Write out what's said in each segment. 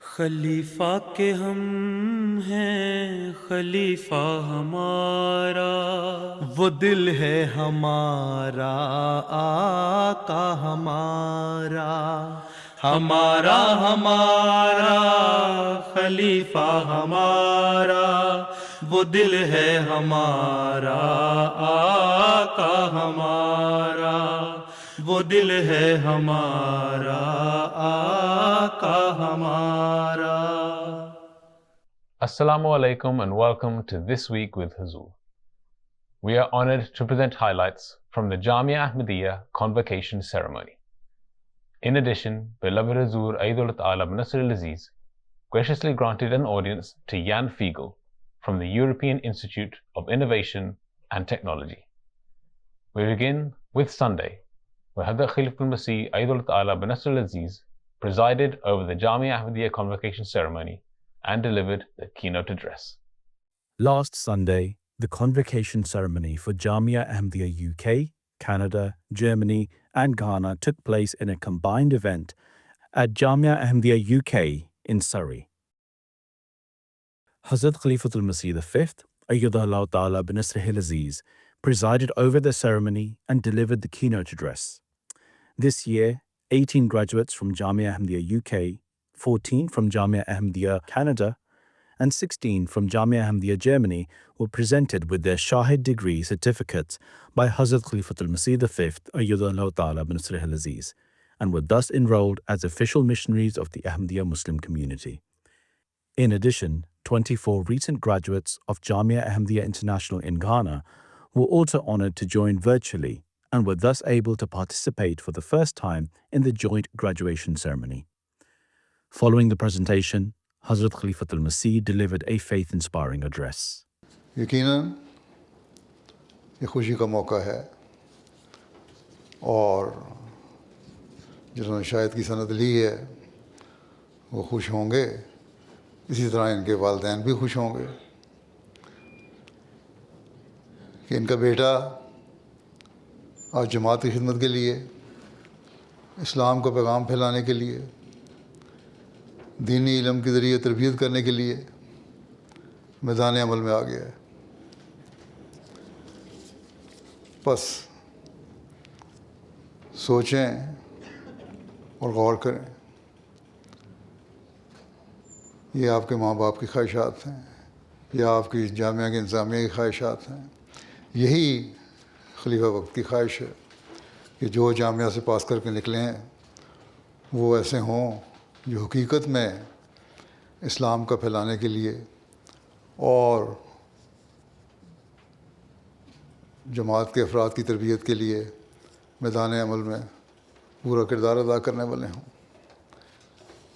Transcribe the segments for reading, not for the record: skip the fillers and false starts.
خلیفہ کے ہم ہیں خلیفہ ہمارا، وہ دل ہے ہمارا آقا ہمارا، ہمارا ہمارا خلیفہ ہمارا، وہ دل ہے ہمارا آقا ہمارا، وہ دل ہے ہمارا آقا ہمارا۔ Assalamu alaikum and welcome to This Week with Huzur. We are honored to present highlights from the Jamia Ahmadiyya Convocation Ceremony. In addition, beloved Huzur Aidul Ta'ala bin Nasr al-Aziz graciously granted an audience to Jan Fiegel from the European Institute of Innovation and Technology. We begin with Sunday, where Hazrat Khalifatul Masih Aidul Ta'ala bin Nasr al-Aziz presided over the Jamia Ahmadiyya Convocation Ceremony and delivered the keynote address. Last Sunday, the convocation ceremony for Jamia Ahmadiyya UK, Canada, Germany and Ghana took place in a combined event at Jamia Ahmadiyya UK in Surrey. Hazrat Khalifatul Masih V, Ayyadallahu Ta'ala bin Nasr al-Aziz, presided over the ceremony and delivered the keynote address. This year, 18 graduates from Jamia Ahmadiyya UK, 14 from Jamia Ahmadiyya Canada, and 16 from Jamia Ahmadiyya Germany were presented with their Shahid degree certificates by Hazrat Khalifatul Masih V, Ayyadallahu Ta'ala bin Nasr al-Aziz, and were thus enrolled as official missionaries of the Ahmadiyya Muslim community. In addition, 24 recent graduates of Jamia Ahmadiyya International in Ghana were also honored to join virtually and were thus able to participate for the first time in the joint graduation ceremony. Following the presentation, Hazrat Khalifatul Masih delivered a faith-inspiring address. یقیناً یہ خوشی کا موقع ہے اور جنہوں نے شاید کی سند لی ہے وہ خوش ہوں گے، اسی طرح ان کے والدین بھی خوش ہوں گے کہ ان کا بیٹا آج جماعت کی خدمت کے لیے، اسلام کا پیغام پھیلانے کے لیے، دینی علم کے ذریعے تربیت کرنے کے لیے میدان عمل میں آ گیا ہے۔ بس سوچیں اور غور کریں، یہ آپ کے ماں باپ کی خواہشات ہیں یا آپ کی جامعہ کے انتظامیہ کی خواہشات ہیں؟ یہی خلیفہ وقت کی خواہش ہے کہ جو جامعہ سے پاس کر کے نکلے ہیں وہ ایسے ہوں جو حقیقت میں اسلام کا پھیلانے کے لیے اور جماعت کے افراد کی تربیت کے لیے میدان عمل میں پورا کردار ادا کرنے والے ہوں۔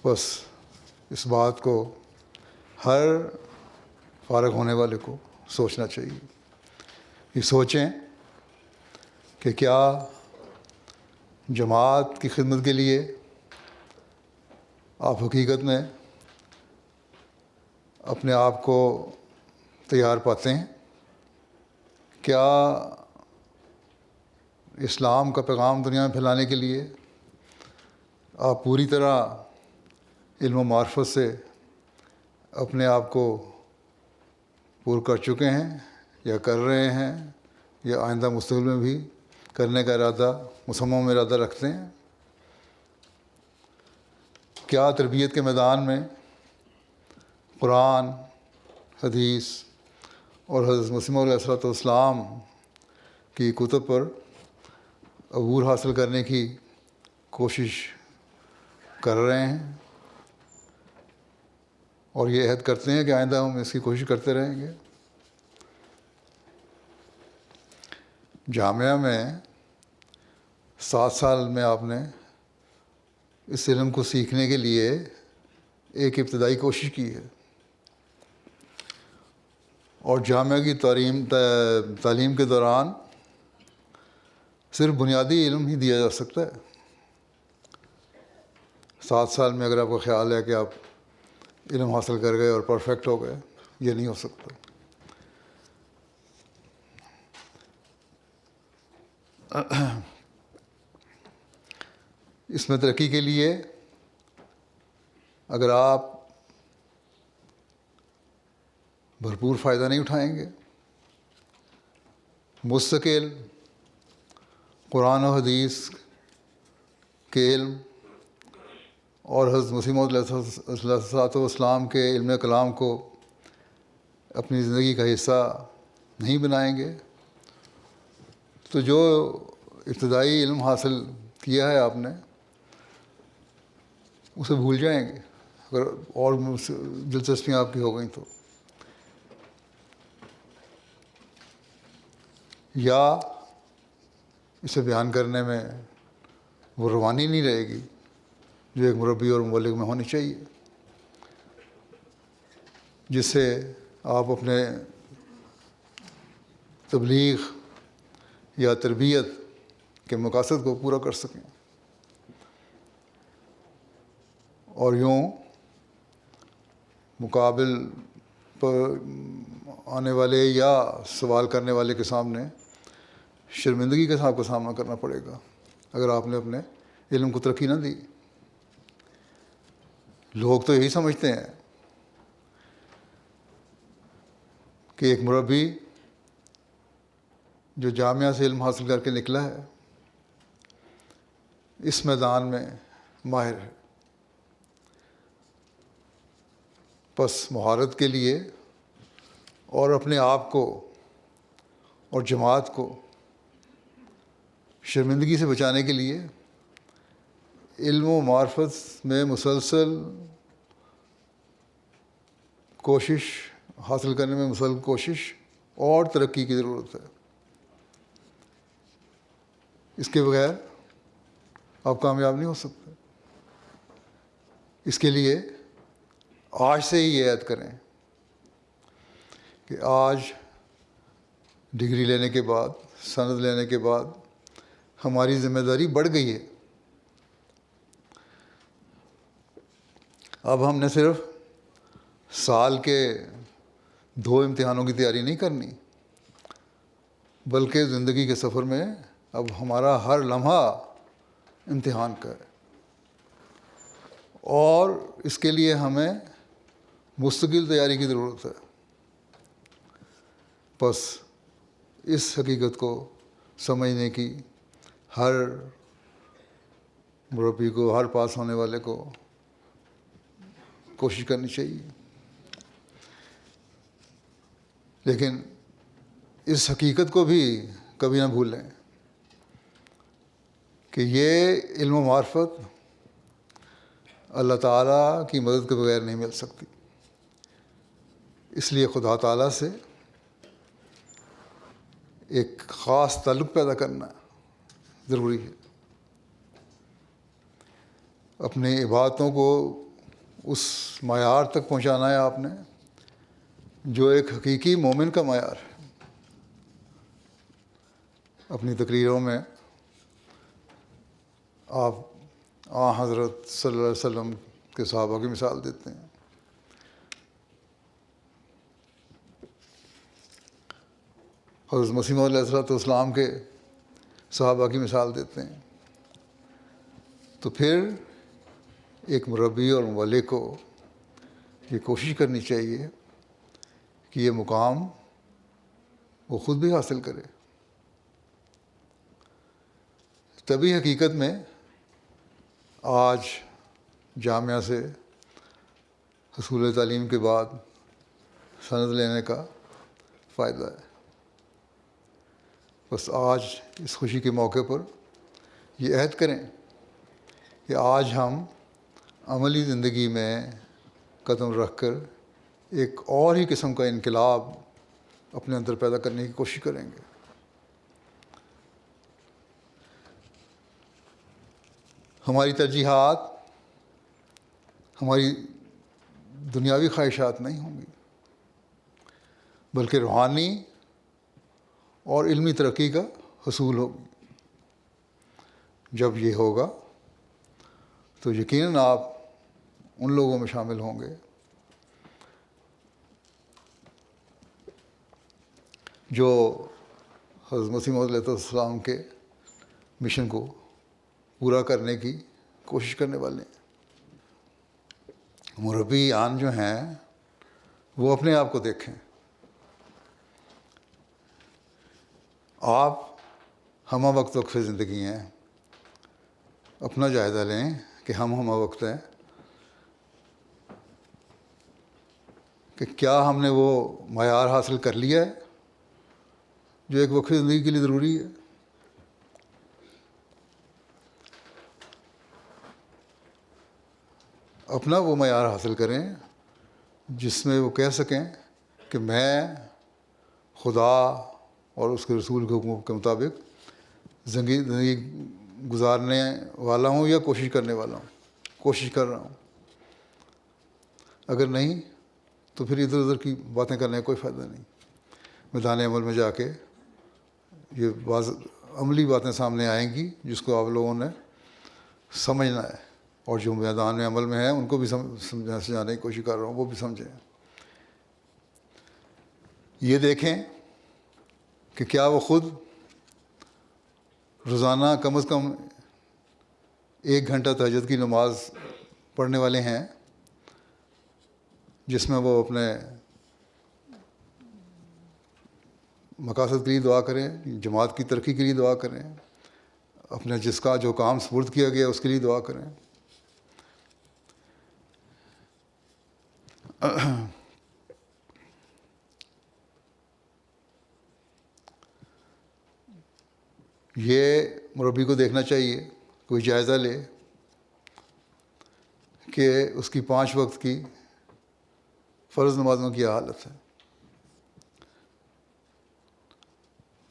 بس اس بات کو ہر فارغ ہونے والے کو سوچنا چاہیے، یہ سوچیں کہ کیا جماعت کی خدمت کے لیے آپ حقیقت میں اپنے آپ کو تیار پاتے ہیں؟ کیا اسلام کا پیغام دنیا میں پھیلانے کے لیے آپ پوری طرح علم و معرفت سے اپنے آپ کو پور کر چکے ہیں یا کر رہے ہیں یا آئندہ مستقبل میں بھی کرنے کا ارادہ، مصمم ارادہ رکھتے ہیں؟ کیا تربیت کے میدان میں قرآن، حدیث اور حضرت مسیح موعود علیہ السلام کی کتب پر عبور حاصل کرنے کی کوشش کر رہے ہیں اور یہ عہد کرتے ہیں کہ آئندہ ہم اس کی کوشش کرتے رہیں گے؟ جامعہ میں 7 سال میں آپ نے اس علم کو سیکھنے کے لیے ایک ابتدائی کوشش کی ہے، اور جامعہ کی تعلیم کے دوران صرف بنیادی علم ہی دیا جا سکتا ہے۔ 7 سال میں اگر آپ کو خیال ہے کہ آپ علم حاصل کر گئے اور پرفیکٹ ہو گئے، یہ نہیں ہو سکتا۔ اس میں ترقی کے لیے اگر آپ بھرپور فائدہ نہیں اٹھائیں گے، مستقل قرآن و حدیث کے علم اور حضرت مسیح موعود علیہ السلام کے علم کلام کو اپنی زندگی کا حصہ نہیں بنائیں گے، تو جو ابتدائی علم حاصل کیا ہے آپ نے اسے بھول جائیں گے، اگر اور دلچسپیاں آپ کی ہو گئیں تو، یا اسے بیان کرنے میں وہ روانی نہیں رہے گی جو ایک مربی اور مبلغ میں ہونی چاہیے، جس سے آپ اپنے تبلیغ یا تربیت کے مقاصد کو پورا کر سکیں، اور یوں مقابل پر آنے والے یا سوال کرنے والے کے سامنے شرمندگی کے ساتھ کو سامنا کرنا پڑے گا اگر آپ نے اپنے علم کو ترقی نہ دی۔ لوگ تو یہی سمجھتے ہیں کہ ایک مربی جو جامعہ سے علم حاصل کر کے نکلا ہے اس میدان میں ماہر ہے، پس مہارت کے لیے اور اپنے آپ کو اور جماعت کو شرمندگی سے بچانے کے لیے علم و معرفت میں مسلسل کوشش حاصل کرنے میں مسلسل کوشش اور ترقی کی ضرورت ہے۔ اس کے بغیر آپ کامیاب نہیں ہو سکتے۔ اس کے لیے آج سے ہی یہ عہد کریں کہ آج ڈگری لینے کے بعد، سند لینے کے بعد ہماری ذمہ داری بڑھ گئی ہے۔ اب ہم نے صرف سال کے 2 امتحانوں کی تیاری نہیں کرنی، بلکہ زندگی کے سفر میں اب ہمارا ہر لمحہ امتحان کا ہے، اور اس کے لیے ہمیں مستقل تیاری کی ضرورت ہے۔ بس اس حقیقت کو سمجھنے کی ہر مربی کو، ہر پاس ہونے والے کو کوشش کرنی چاہیے، لیکن اس حقیقت کو بھی کبھی نہ بھولیں کہ یہ علم و معرفت اللہ تعالیٰ کی مدد کے بغیر نہیں مل سکتی۔ اس لیے خدا تعالیٰ سے ایک خاص تعلق پیدا کرنا ضروری ہے، اپنی عبادتوں کو اس معیار تک پہنچانا ہے آپ نے جو ایک حقیقی مومن کا معیار ہے۔ اپنی تقریروں میں آپ حضرت صلی اللہ علیہ وسلم کے صحابہ کی مثال دیتے ہیں، حضرت مسیح موعود علیہ السلام کے صحابہ کی مثال دیتے ہیں، تو پھر ایک مربی اور مبلغ کو یہ کوشش کرنی چاہیے کہ یہ مقام وہ خود بھی حاصل کرے، تبھی حقیقت میں آج جامعہ سے حصول تعلیم کے بعد سند لینے کا فائدہ ہے۔ بس آج اس خوشی کے موقع پر یہ عہد کریں کہ آج ہم عملی زندگی میں قدم رکھ کر ایک اور ہی قسم کا انقلاب اپنے اندر پیدا کرنے کی کوشش کریں گے۔ ہماری ترجیحات ہماری دنیاوی خواہشات نہیں ہوں گی، بلکہ روحانی اور علمی ترقی کا حصول ہوگی۔ جب یہ ہوگا تو یقیناً آپ ان لوگوں میں شامل ہوں گے جو حضرت مسیح موعود علیہ السلام کے مشن کو پورا کرنے کی کوشش کرنے والے ہیں۔ مربی آن جو ہیں وہ اپنے آپ کو دیکھیں. آپ ہمہ وقت زندگی ہیں, اپنا جائزہ لیں کہ ہم ہمہ وقت ہیں, کہ کیا ہم نے وہ معیار حاصل کر لیا ہے جو ایک وقت زندگی کے لیے ضروری ہے. اپنا وہ معیار حاصل کریں جس میں وہ کہہ سکیں کہ میں خدا اور اس کے رسول کے حکم کے مطابق زندگی گزارنے والا ہوں یا کوشش کرنے والا ہوں, کوشش کر رہا ہوں. اگر نہیں تو پھر ادھر ادھر کی باتیں کرنے کا کوئی فائدہ نہیں. میدان عمل میں جا کے یہ عملی باتیں سامنے آئیں گی جس کو آپ لوگوں نے سمجھنا ہے, اور جو میدان عمل میں ہیں ان کو بھی سمجھانے کی کوشش کر رہا ہوں وہ بھی سمجھیں. یہ دیکھیں کہ کیا وہ خود روزانہ کم از کم 1 گھنٹہ تہجد کی نماز پڑھنے والے ہیں, جس میں وہ اپنے مقاصد کے لیے دعا کریں, جماعت کی ترقی کے لیے دعا کریں, اپنے جس کا جو کام سپرد کیا گیا اس کے لیے دعا کریں. یہ مربی کو دیکھنا چاہیے, کوئی جائزہ لے کہ اس کی 5 وقت کی فرض نمازوں کی حالت ہے.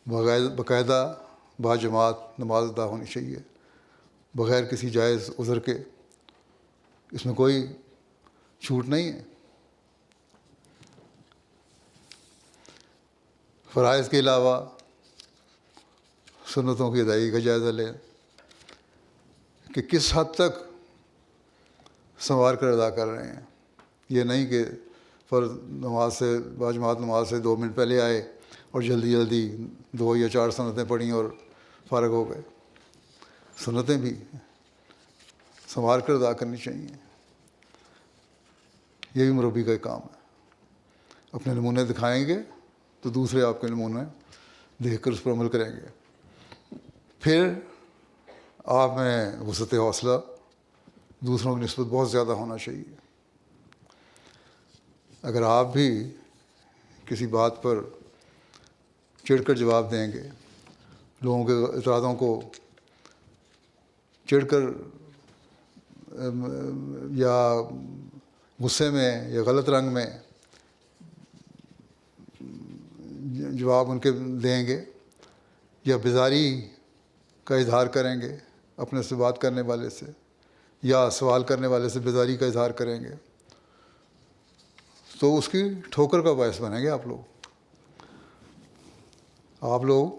باقاعدہ باجماعت نماز ادا ہونی چاہیے بغیر کسی جائز عذر کے, اس میں کوئی چھوٹ نہیں ہے. فرائض کے علاوہ سنتوں کی ادائیگی کا جائزہ لیں کہ کس حد تک سنوار کر ادا کر رہے ہیں. یہ نہیں کہ فرض نماز سے باجماعت نماز سے 2 منٹ پہلے آئے اور جلدی جلدی 2 یا 4 سنتیں پڑھیں اور فارغ ہو گئے. سنتیں بھی سنوار کر ادا کرنی چاہیے. یہ بھی مربی کا کام ہے. اپنے نمونے دکھائیں گے تو دوسرے آپ کے نمونے دیکھ کر اس پر عمل کریں گے. پھر آپ میں وسعت حوصلہ دوسروں کی نسبت بہت زیادہ ہونا چاہیے. اگر آپ بھی کسی بات پر چڑھ کر جواب دیں گے, لوگوں کے اعتراضوں کو چڑھ کر یا غصے میں یا غلط رنگ میں جواب ان کے دیں گے, یا بیزاری کا اظہار کریں گے اپنے سے بات کرنے والے سے, یا سوال کرنے والے سے بیزاری کا اظہار کریں گے, تو اس کی ٹھوکر کا باعث بنیں گے آپ لوگ. آپ لوگ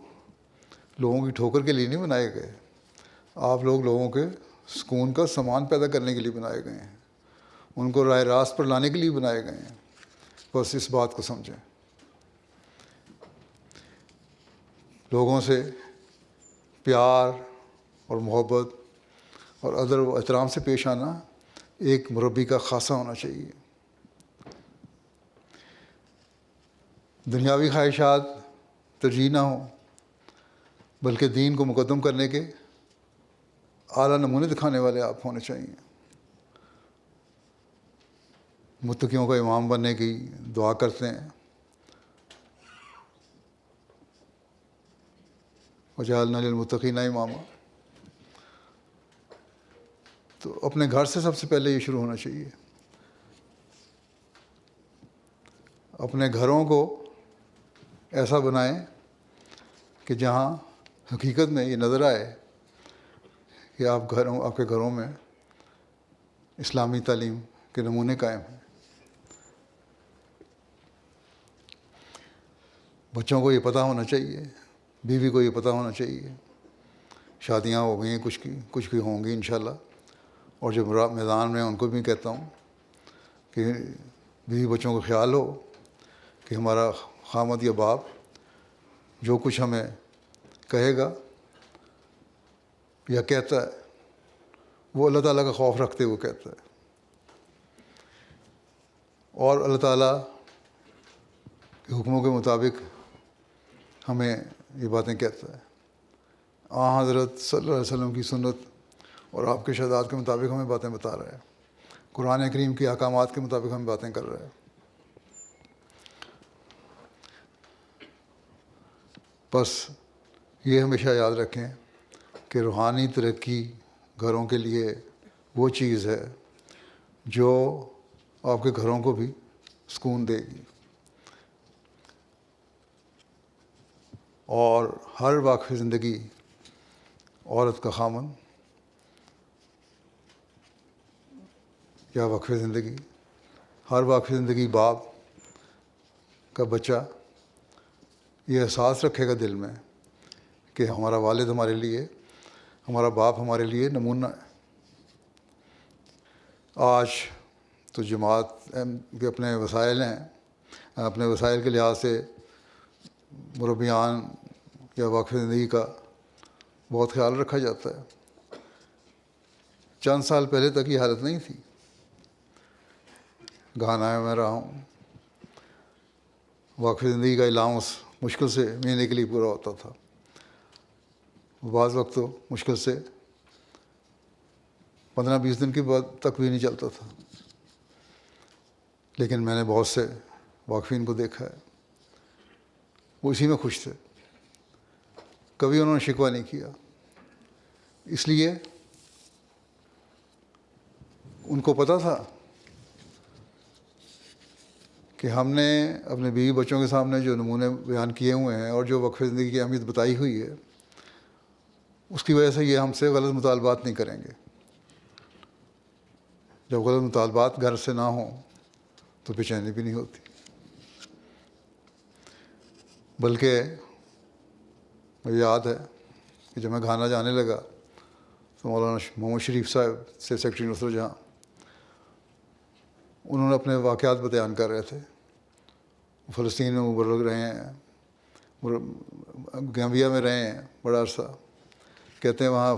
لوگوں کی ٹھوکر کے لیے نہیں بنائے گئے, آپ لوگ لوگوں کے سکون کا سامان پیدا کرنے کے لیے بنائے گئے ہیں, ان کو راہ راست پر لانے کے لیے بنائے گئے ہیں. بس اس بات کو سمجھیں. لوگوں سے پیار اور محبت اور ادب و احترام سے پیش آنا ایک مربی کا خاصہ ہونا چاہیے. دنیاوی خواہشات ترجیح نہ ہوں, بلکہ دین کو مقدم کرنے کے اعلیٰ نمونے دکھانے والے آپ ہونے چاہیے. متقیوں کا امام بننے کی دعا کرتے ہیں, وجعلنا للمتقین اماما, تو اپنے گھر سے سب سے پہلے یہ شروع ہونا چاہیے. اپنے گھروں کو ایسا بنائیں کہ جہاں حقیقت میں یہ نظر آئے کہ آپ کے گھروں میں اسلامی تعلیم کے نمونے قائم ہیں. بچوں کو یہ پتہ ہونا چاہیے, بیوی کو یہ پتہ ہونا چاہیے. شادیاں ہو گئی ہیں کچھ کی ہوں گی انشاءاللہ, اور جو میدان میں ان کو بھی کہتا ہوں کہ بیوی بچوں کا خیال ہو کہ ہمارا خامد یا باپ جو کچھ ہمیں کہے گا یا کہتا ہے وہ اللہ تعالیٰ کا خوف رکھتے ہوئے کہتا ہے. اور اللہ تعالیٰ کے حکموں کے مطابق ہمیں یہ باتیں کہتا ہے. حضرت صلی اللہ علیہ وسلم کی سنت اور آپ کے ارشادات کے مطابق ہمیں باتیں بتا رہا ہے. قرآن کریم کے احکامات کے مطابق ہمیں باتیں کر رہا ہے. بس یہ ہمیشہ یاد رکھیں کہ روحانی ترقی گھروں کے لیے وہ چیز ہے جو آپ کے گھروں کو بھی سکون دے گی. اور ہر واقعی زندگی عورت کا خامن یا وقف زندگی، ہر واقعی زندگی باپ کا بچہ یہ احساس رکھے گا دل میں کہ ہمارا والد ہمارے لیے، ہمارا باپ ہمارے لیے نمونہ ہے. آج تو جماعت کے اپنے وسائل ہیں، اپنے وسائل کے لحاظ سے مربیان یا واقف زندگی کا بہت خیال رکھا جاتا ہے. چند سال پہلے تک یہ حالت نہیں تھی. گھانا میں رہا ہوں، واقف زندگی کا الاؤنس مشکل سے مہینے کے لیے پورا ہوتا تھا. بعض وقت تو مشکل سے 15-20 دن کے بعد تک بھی نہیں چلتا تھا. لیکن میں نے بہت سے واقفین کو دیکھا ہے، وہ اسی میں خوش تھے، کبھی انہوں نے شکوہ نہیں کیا. اس لیے ان کو پتہ تھا کہ ہم نے اپنے بیوی بچوں کے سامنے جو نمونے بیان کیے ہوئے ہیں اور جو وقف زندگی کی اہمیت بتائی ہوئی ہے، اس کی وجہ سے یہ ہم سے غلط مطالبات نہیں کریں گے. جب غلط مطالبات گھر سے نہ ہوں تو بے چینی بھی نہیں ہوتی. بلکہ مجھے یاد ہے کہ جب میں گھانا جانے لگا تو مولانا محمد شریف صاحب سے سیکرٹری نصرت جہاں، انہوں نے اپنے واقعات بیان کر رہے تھے. فلسطین میں مبلغ رہے ہیں، گیمبیا میں رہے ہیں بڑا عرصہ. کہتے ہیں وہاں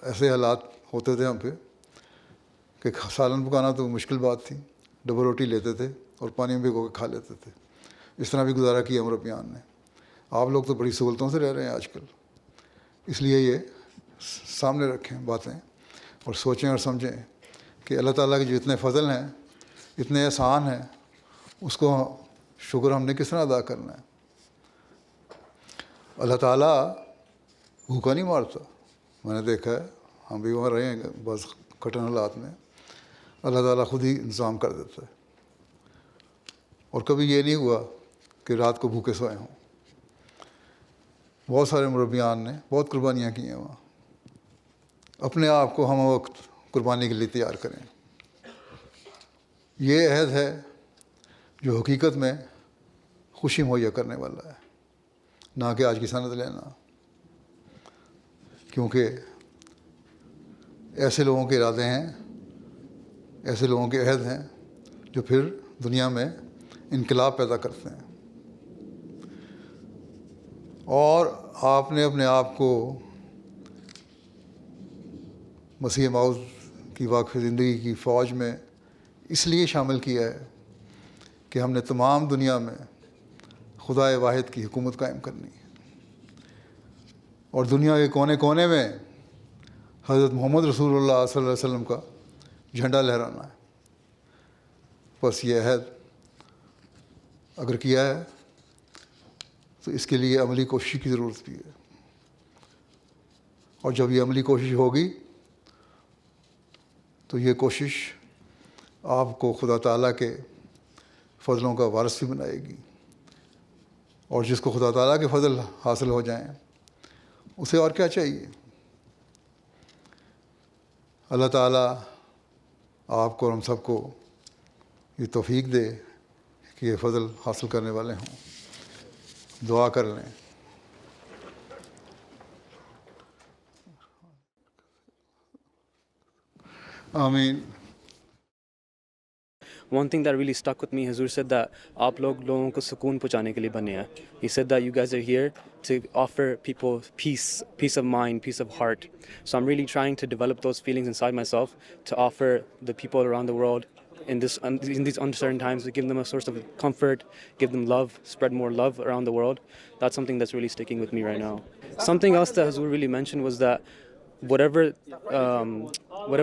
ایسے حالات ہوتے تھے ہم پہ کہ سالن پکانا تو مشکل بات تھی، ڈبل روٹی لیتے تھے اور پانی میں بھگو کے کھا لیتے تھے. اس طرح بھی گزارا کیا مربیان نے. آپ لوگ تو بڑی سہولتوں سے رہ رہے ہیں آج کل. اس لیے یہ سامنے رکھیں باتیں اور سوچیں اور سمجھیں کہ اللہ تعالیٰ کے جو اتنے فضل ہیں، اتنے احسان ہیں، اس کو شکر ہم نے کس طرح ادا کرنا ہے. اللہ تعالیٰ بھوکا نہیں مارتا. میں نے دیکھا ہے، ہم بھی وہاں رہے ہیں بس کٹن حالات میں. اللہ تعالیٰ خود ہی انتظام کر دیتا ہے. اور کبھی یہ نہیں ہوا کہ رات کو بھوکے سوئے ہوں. بہت سارے مربیان نے بہت قربانیاں کی ہیں وہاں. اپنے آپ کو ہم وقت قربانی کے لیے تیار کریں. یہ عہد ہے جو حقیقت میں خوشی مہیا کرنے والا ہے، نہ کہ آج کی سند لینا. کیونکہ ایسے لوگوں کے ارادے ہیں، ایسے لوگوں کے عہد ہیں جو پھر دنیا میں انقلاب پیدا کرتے ہیں. اور آپ نے اپنے آپ کو مسیح موعود کی واقف زندگی کی فوج میں اس لیے شامل کیا ہے کہ ہم نے تمام دنیا میں خدائے واحد کی حکومت قائم کرنی ہے اور دنیا کے کونے کونے میں حضرت محمد رسول اللہ صلی اللہ علیہ وسلم کا جھنڈا لہرانا ہے. بس یہ عہد اگر کیا ہے تو اس کے لیے عملی کوشش کی ضرورت بھی ہے. اور جب یہ عملی کوشش ہوگی تو یہ کوشش آپ کو خدا تعالیٰ کے فضلوں کا وارث بھی بنائے گی. اور جس کو خدا تعالیٰ کے فضل حاصل ہو جائیں اسے اور کیا چاہیے. اللہ تعالیٰ آپ کو اور ہم سب کو یہ توفیق دے کہ یہ فضل حاصل کرنے والے ہوں. دعا کر لیں. آمین. One thing that really stuck with me, Hazur said that آپ لوگوں کو سکون پہنچانے کے لیے بنے ہیں. He said that you guys are here to offer people peace of mind, peace of heart. So I'm really trying to develop those feelings inside myself to offer the people around the world in these uncertain times, to give them a source of comfort, give them love, spread more love around the world. That's something that's really sticking with me right now. Something else that Hazur really mentioned was that whatever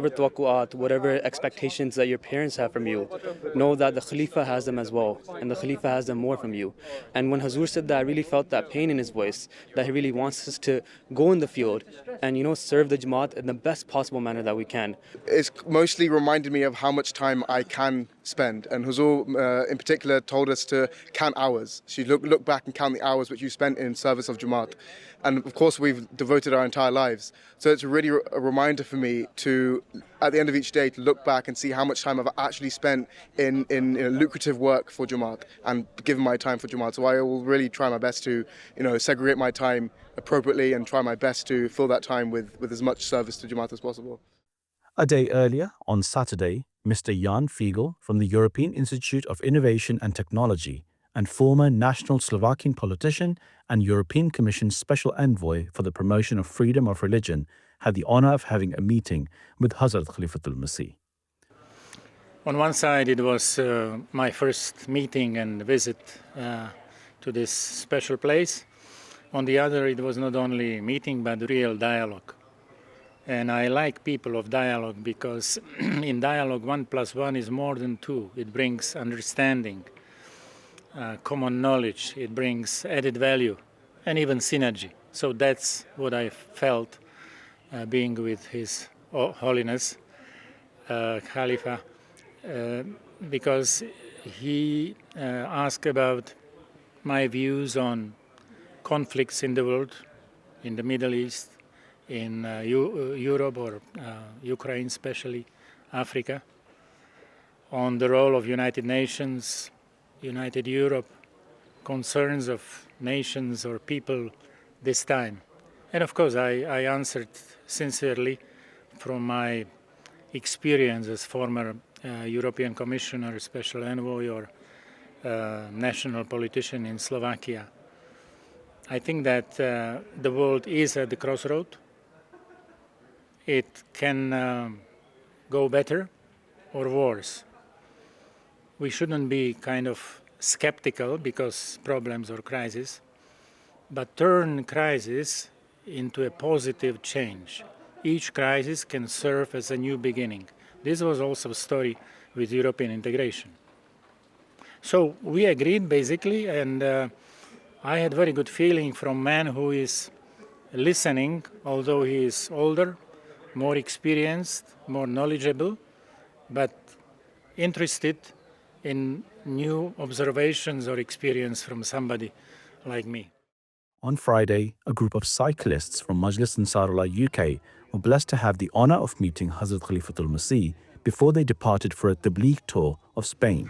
tawakkuat, whatever expectations that your parents have from you, know that the Khalifa has them as well, and the Khalifa has them more from you. And when Hazur said that, I really felt that pain in his voice, that he really wants us to go in the field and, serve the Jamaat in the best possible manner that we can. It's mostly reminded me of how much time I can spend, and Hazur in particular told us to count hours. So you look back and count the hours which you spent in service of Jamaat. And of course we've devoted our entire lives. So it's really a reminder for me to, at the end of each day, to look back and see how much time I've actually spent in lucrative work for Jamaat and given my time for Jamaat. So I will really try my best to, segregate my time appropriately and try my best to fill that time with as much service to Jamaat as possible. A day earlier, on Saturday, Mr. Jan Fiegel from the European Institute of Innovation and Technology and former national Slovakian politician and European Commission Special Envoy for the Promotion of Freedom of Religion had the honor of having a meeting with Hazrat Khalifatul Masih. On one side, it was my first meeting and visit to this special place. On the other, it was not only meeting, but real dialogue. And I like people of dialogue because in dialogue, 1 + 1 is more than 2. It brings understanding, common knowledge, it brings added value, and even synergy. So that's what I felt being with His Holiness Khalifa, because he asked about my views on conflicts in the world, in the Middle East, in Europe or Ukraine especially, Africa, on the role of United Nations, United Europe, concerns of nations or people this time. And of course I answered sincerely from my experience as former European Commissioner, Special Envoy or national politician in Slovakia. I think that the world is at the crossroad. It can go better or worse. We shouldn't be kind of skeptical because problems or crises, but turn crisis into a positive change. Each crisis can serve as a new beginning. This was also a story with European integration. So we agreed basically, and I had very good feeling from a man who is listening, although he is older, more experienced, more knowledgeable, but interested in new observations or experience from somebody like me. On Friday, a group of cyclists from Majlis Ansarullah UK were blessed to have the honor of meeting Hazrat Khalifatul Masih before they departed for a Tabligh tour of Spain.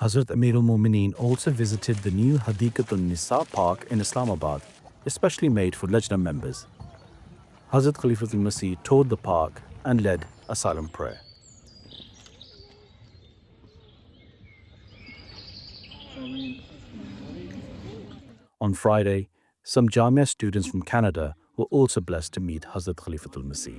Hazrat Amirul Mumineen also visited the new Hadikatul Nisa Park in Islamabad, especially made for Lajna members. Hazrat Khalifatul Masih toured the park and led a silent prayer. On Friday, some Jamia students from Canada were also blessed to meet Hazrat Khalifatul Masih.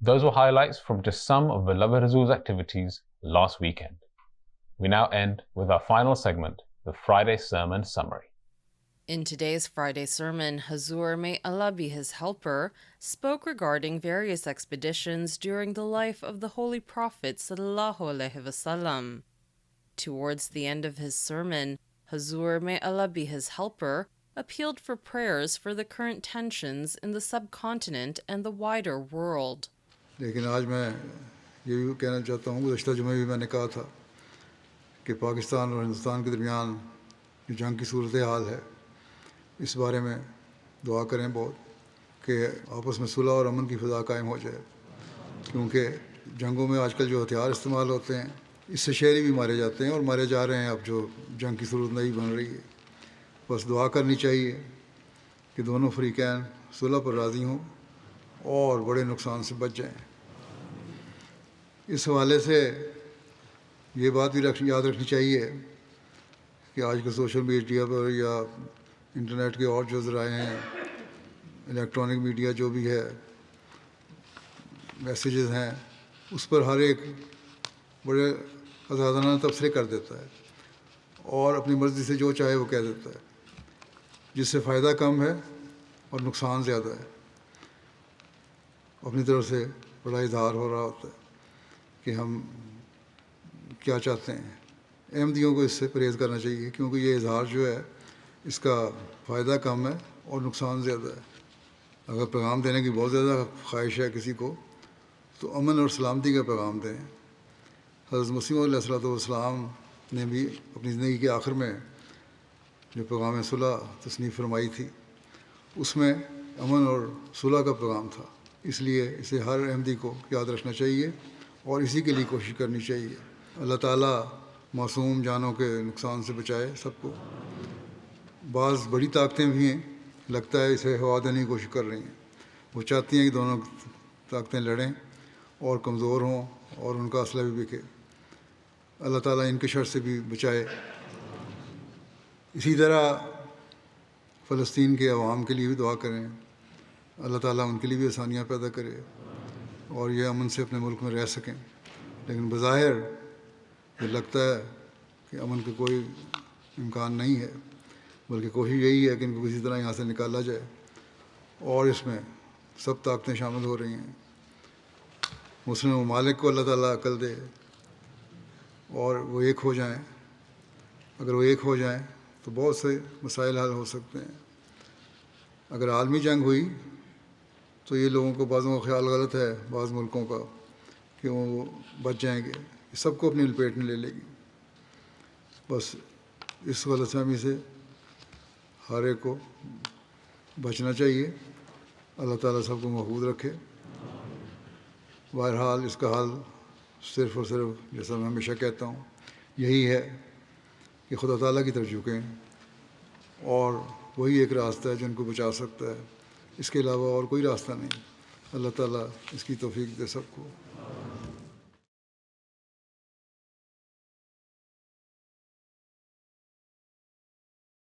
Those were highlights from just some of Beloved Hazur's activities last weekend. We now end with our final segment, the Friday Sermon Summary. In today's Friday sermon, Hazur, may Allah be his helper, spoke regarding various expeditions during the life of the Holy Prophet ﷺ. Towards the end of his sermon, Hazur, may Allah be his helper, appealed for prayers for the current tensions in the subcontinent and the wider world. لیکن آج میں یہ بھی کہنا چاہتا ہوں، گزشتہ جمعے بھی میں نے کہا تھا کہ پاکستان اور ہندوستان کے درمیان جو جنگ کی صورتحال ہے، اس بارے میں دعا کریں بہت کہ آپس میں صلح اور امن کی فضا قائم ہو جائے، کیونکہ جنگوں میں آج کل جو ہتھیار استعمال ہوتے ہیں اس سے شہری بھی مارے جاتے ہیں اور مارے جا رہے ہیں، اب جو جنگ کی صورت نہیں بن رہی ہے۔ بس دعا کرنی چاہیے کہ دونوں فریقین صلح پر راضی ہوں اور بڑے نقصان سے بچ جائیں۔ اس حوالے سے یہ بات بھی یاد رکھنی چاہیے کہ آج کل سوشل میڈیا پر یا انٹرنیٹ کے اور جو ذرائع ہیں، الیکٹرانک میڈیا جو بھی ہے، میسیجز ہیں، اس پر ہر ایک بڑے آزادانہ تبصرے کر دیتا ہے اور اپنی مرضی سے جو چاہے وہ کہہ دیتا ہے، جس سے فائدہ کم ہے اور نقصان زیادہ ہے۔ اپنی طرف سے بڑا اظہار ہو رہا ہوتا ہے کہ ہم کیا چاہتے ہیں۔ احمدیوں کو اس سے پرہیز کرنا چاہیے، کیونکہ یہ اظہار جو ہے اس کا فائدہ کم ہے اور نقصان زیادہ ہے۔ اگر پیغام دینے کی بہت زیادہ خواہش ہے کسی کو تو امن اور سلامتی کا پیغام دیں۔ حضرت مسیح علیہ السلام نے بھی اپنی زندگی کے آخر میں جو پیغام صلح تصنیف فرمائی تھی، اس میں امن اور صلح کا پیغام تھا۔ اس لیے اسے ہر احمدی کو یاد رکھنا چاہیے اور اسی کے لیے کوشش کرنی چاہیے۔ اللہ تعالیٰ معصوم جانوں کے نقصان سے بچائے سب کو۔ بعض بڑی طاقتیں بھی ہیں، لگتا ہے اسے ہوا دینے کی کوشش کر رہی ہیں، وہ چاہتی ہیں کہ دونوں طاقتیں لڑیں اور کمزور ہوں اور ان کا اسلحہ بھی بکے۔ اللہ تعالیٰ ان کے شر سے بھی بچائے۔ اسی طرح فلسطین کے عوام کے لیے بھی دعا کریں، اللہ تعالیٰ ان کے لیے بھی آسانیاں پیدا کرے اور یہ امن سے اپنے ملک میں رہ سکیں۔ لیکن بظاہر یہ لگتا ہے کہ امن کا کوئی امکان نہیں ہے، بلکہ کوشش یہی ہے کہ ان کو کسی طرح یہاں سے نکالا جائے، اور اس میں سب طاقتیں شامل ہو رہی ہیں۔ مسلم ممالک کو اللہ تعالیٰ عقل دے اور وہ ایک ہو جائیں۔ اگر وہ ایک ہو جائیں تو بہت سے مسائل حل ہو سکتے ہیں۔ اگر عالمی جنگ ہوئی تو یہ لوگوں کو بعضوں کا خیال غلط ہے، بعض ملکوں کا، کہ وہ بچ جائیں گے، یہ سب کو اپنی لپیٹ میں لے لے گی۔ بس اس غلط فہمی سے ہر ایک کو بچنا چاہیے۔ اللہ تعالیٰ سب کو محفوظ رکھے۔ بہرحال اس کا حل صرف اور صرف، جیسا میں ہمیشہ کہتا ہوں، یہی ہے کہ خدا تعالیٰ کی طرف جھکیں، اور وہی ایک راستہ ہے جو ان کو بچا سکتا ہے۔ اس کے علاوہ اور کوئی راستہ نہیں۔ اللہ تعالیٰ اس کی توفیق دے سب کو۔